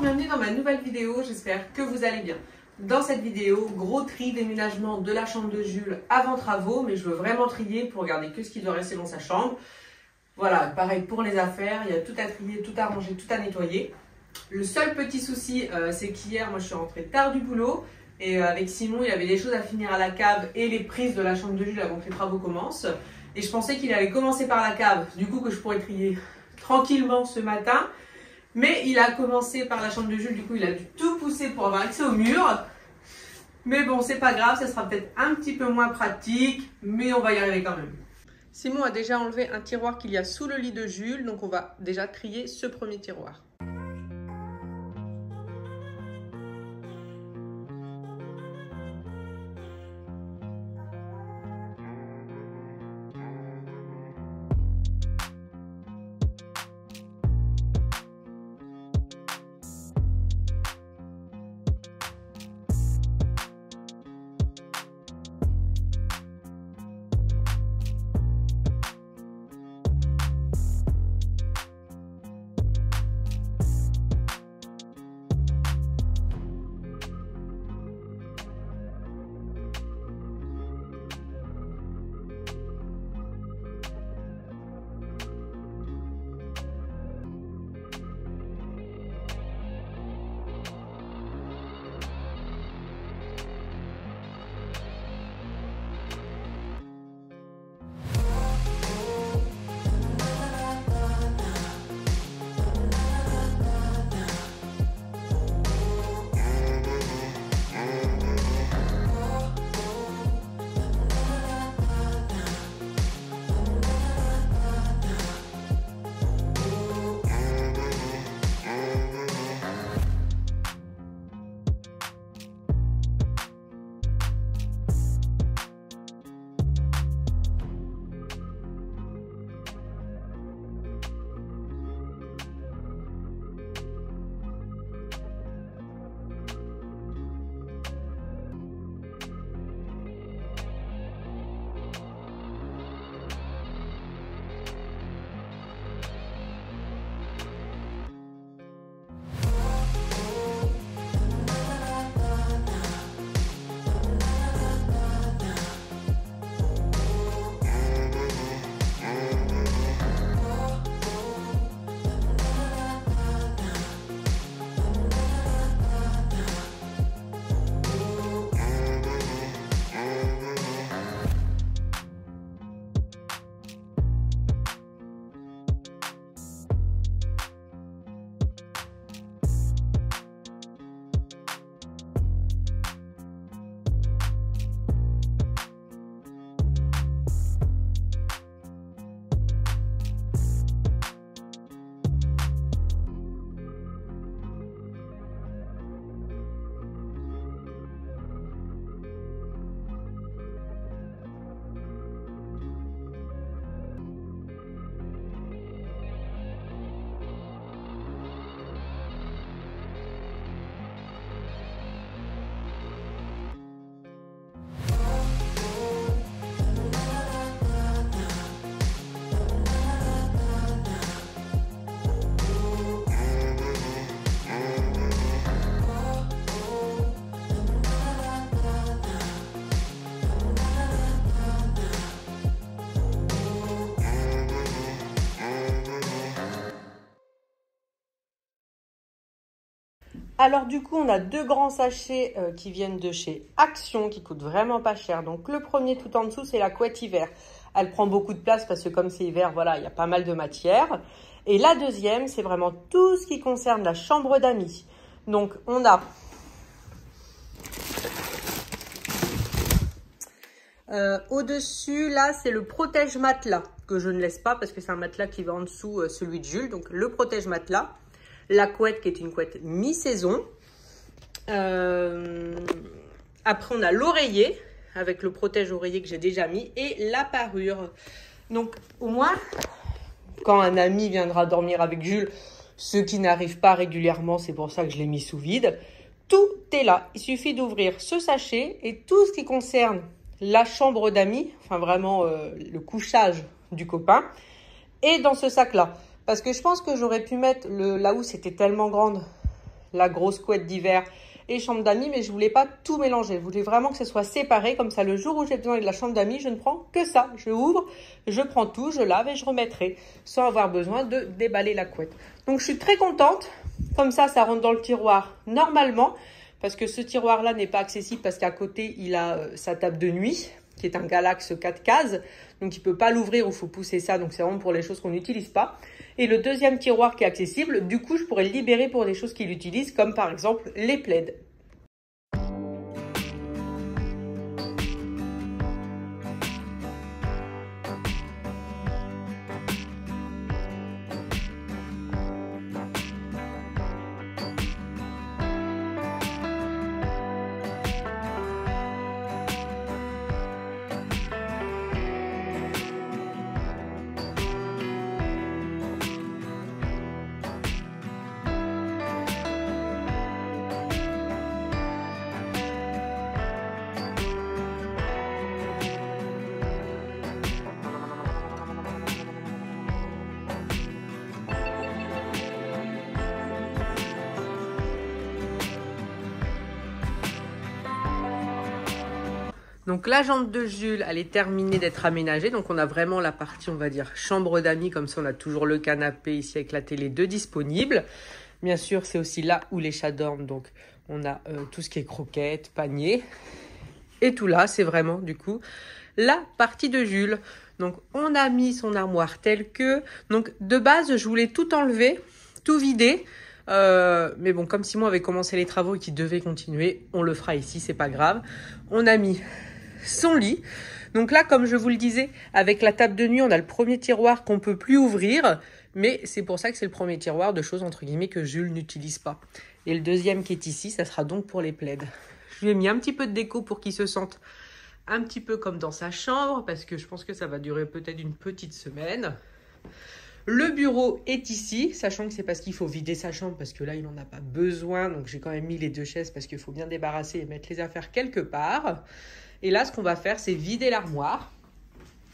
bienvenue dans ma nouvelle vidéo, j'espère que vous allez bien. Dans cette vidéo, gros tri déménagement de la chambre de Jules avant travaux, mais je veux vraiment trier pour regarder que ce qui doit rester dans sa chambre. Voilà, pareil pour les affaires, il y a tout à trier, tout à ranger, tout à nettoyer. Le seul petit souci, c'est qu'hier, moi je suis rentrée tard du boulot et avec Simon, il avait des choses à finir à la cave et les prises de la chambre de Jules avant que les travaux commencent. Et je pensais qu'il allait commencer par la cave, du coup que je pourrais trier tranquillement ce matin. Mais il a commencé par la chambre de Jules, du coup il a dû tout pousser pour avoir accès au mur. Mais bon, c'est pas grave, ça sera peut-être un petit peu moins pratique, mais on va y arriver quand même. Simon a déjà enlevé un tiroir qu'il y a sous le lit de Jules, donc on va déjà trier ce premier tiroir. Alors du coup, on a deux grands sachets qui viennent de chez Action, qui coûtent vraiment pas cher. Donc le premier tout en dessous, c'est la couette hiver. Elle prend beaucoup de place parce que comme c'est hiver, voilà, il y a pas mal de matière. Et la deuxième, c'est vraiment tout ce qui concerne la chambre d'amis. Donc on a au-dessus, là, c'est le protège-matelas que je ne laisse pas parce que c'est un matelas qui va en dessous celui de Jules. Donc le protège-matelas. La couette qui est une couette mi-saison. Après, on a l'oreiller avec le protège-oreiller que j'ai déjà mis et la parure. Donc, au moins, quand un ami viendra dormir avec Jules, ce qui n'arrive pas régulièrement, c'est pour ça que je l'ai mis sous vide, tout est là. Il suffit d'ouvrir ce sachet et tout ce qui concerne la chambre d'amis, enfin vraiment le couchage du copain, est dans ce sac-là. Parce que je pense que j'aurais pu mettre, là où c'était tellement grande, la grosse couette d'hiver et chambre d'amis, mais je voulais pas tout mélanger. Je voulais vraiment que ce soit séparé, comme ça le jour où j'ai besoin de la chambre d'amis, je ne prends que ça. Je ouvre, je prends tout, je lave et je remettrai, sans avoir besoin de déballer la couette. Donc je suis très contente, comme ça rentre dans le tiroir normalement, parce que ce tiroir-là n'est pas accessible parce qu'à côté, il a sa table de nuit, qui est un Galax 4 cases, donc il ne peut pas l'ouvrir, il faut pousser ça, donc c'est vraiment pour les choses qu'on n'utilise pas. Et le deuxième tiroir qui est accessible, du coup, je pourrais le libérer pour des choses qu'il utilise, comme par exemple les plaids. Donc la chambre de Jules, elle est terminée d'être aménagée. Donc on a vraiment la partie, on va dire, chambre d'amis. Comme ça, on a toujours le canapé ici avec la télé 2 disponibles. Bien sûr, c'est aussi là où les chats dorment. Donc on a tout ce qui est croquettes, paniers. Et tout là, c'est vraiment du coup la partie de Jules. Donc on a mis son armoire telle que... Donc de base, je voulais tout enlever, tout vider. Mais bon, comme Simon avait commencé les travaux et qu'il devait continuer, on le fera ici, c'est pas grave. On a mis son lit. Donc là, comme je vous le disais, avec la table de nuit, on a le premier tiroir qu'on peut plus ouvrir, mais c'est pour ça que c'est le premier tiroir de choses entre guillemets que Jules n'utilise pas. Et le deuxième qui est ici, ça sera donc pour les plaids. Je lui ai mis un petit peu de déco pour qu'il se sente un petit peu comme dans sa chambre, parce que je pense que ça va durer peut-être une petite semaine. Le bureau est ici, sachant que c'est parce qu'il faut vider sa chambre, parce que là, il n'en a pas besoin. Donc, j'ai quand même mis les 2 chaises parce qu'il faut bien débarrasser et mettre les affaires quelque part. Et là, ce qu'on va faire, c'est vider l'armoire.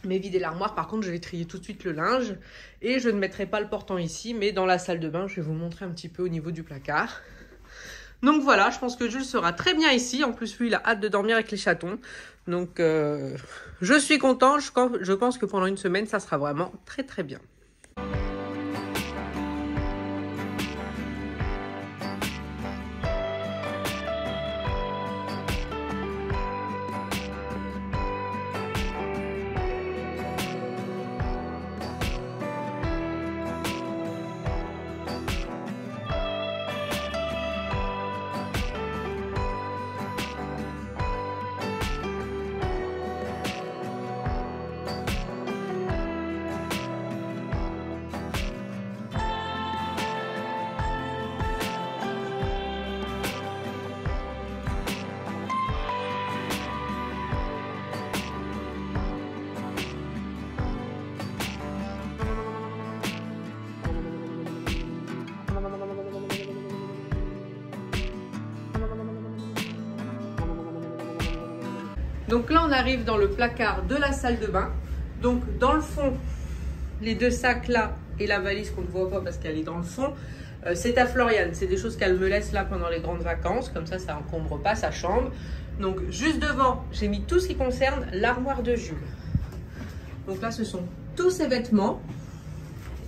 Mais vider l'armoire, par contre, je vais trier tout de suite le linge. Et je ne mettrai pas le portant ici, mais dans la salle de bain, je vais vous montrer un petit peu au niveau du placard. Donc voilà, je pense que Jules sera très bien ici. En plus, lui, il a hâte de dormir avec les chatons. Donc, je suis contente. Je pense que pendant une semaine, ça sera vraiment très, très bien. Donc là, on arrive dans le placard de la salle de bain. Donc dans le fond, les 2 sacs là et la valise qu'on ne voit pas parce qu'elle est dans le fond, c'est à Floriane. C'est des choses qu'elle me laisse là pendant les grandes vacances. Comme ça encombre pas sa chambre. Donc juste devant, j'ai mis tout ce qui concerne l'armoire de Jules. Donc là, ce sont tous ses vêtements.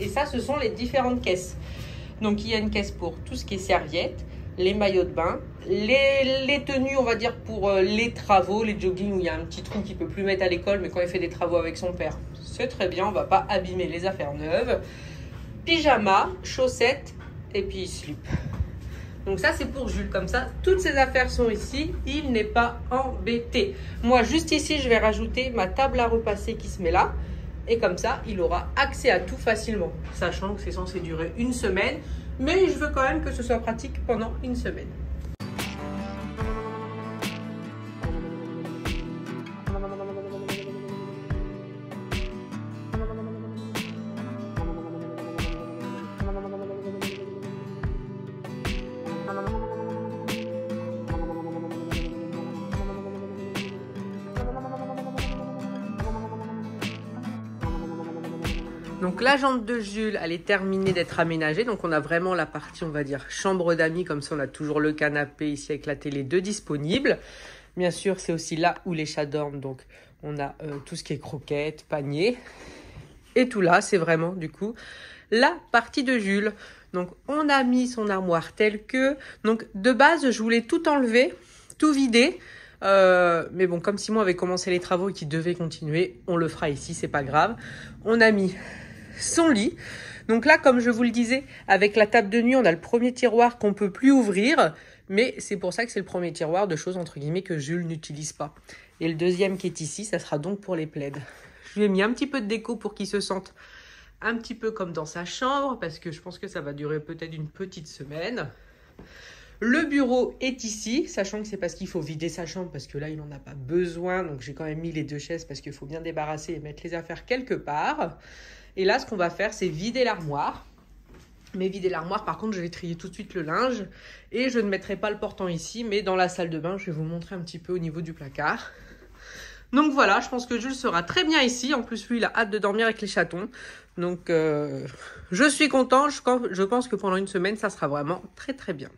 Et ça, ce sont les différentes caisses. Donc il y a une caisse pour tout ce qui est serviettes, les maillots de bain, les tenues, on va dire, pour les travaux, les joggings où il y a un petit trou qu'il ne peut plus mettre à l'école, mais quand il fait des travaux avec son père, c'est très bien, on ne va pas abîmer les affaires neuves. Pyjama, chaussettes et puis slip. Donc ça, c'est pour Jules. Comme ça, toutes ses affaires sont ici, il n'est pas embêté. Moi, juste ici, je vais rajouter ma table à repasser qui se met là. Et comme ça, il aura accès à tout facilement, sachant que c'est censé durer une semaine. Mais je veux quand même que ce soit pratique pendant une semaine. Donc la chambre de Jules, elle est terminée d'être aménagée. Donc on a vraiment la partie, on va dire, chambre d'amis. Comme ça, on a toujours le canapé ici avec la télé, deux disponibles. Bien sûr, c'est aussi là où les chats dorment. Donc on a tout ce qui est croquettes, paniers. Et tout là, c'est vraiment du coup la partie de Jules. Donc on a mis son armoire telle que. Donc de base, je voulais tout enlever, tout vider. Mais bon, comme Simon avait commencé les travaux et qu'il devait continuer, on le fera ici, c'est pas grave. On a mis son lit. Donc là, comme je vous le disais, avec la table de nuit, on a le premier tiroir qu'on peut plus ouvrir. Mais c'est pour ça que c'est le premier tiroir de choses, entre guillemets, que Jules n'utilise pas. Et le deuxième qui est ici, ça sera donc pour les plaids. Je lui ai mis un petit peu de déco pour qu'il se sente un petit peu comme dans sa chambre, parce que je pense que ça va durer peut-être une petite semaine. Le bureau est ici, sachant que c'est parce qu'il faut vider sa chambre, parce que là, il n'en a pas besoin. Donc, j'ai quand même mis les deux chaises parce qu'il faut bien débarrasser et mettre les affaires quelque part. Et là, ce qu'on va faire, c'est vider l'armoire. Mais vider l'armoire, par contre, je vais trier tout de suite le linge. Et je ne mettrai pas le portant ici, mais dans la salle de bain, je vais vous montrer un petit peu au niveau du placard. Donc voilà, je pense que Jules sera très bien ici. En plus, lui, il a hâte de dormir avec les chatons. Donc, je suis contente. Je pense que pendant une semaine, ça sera vraiment très très bien.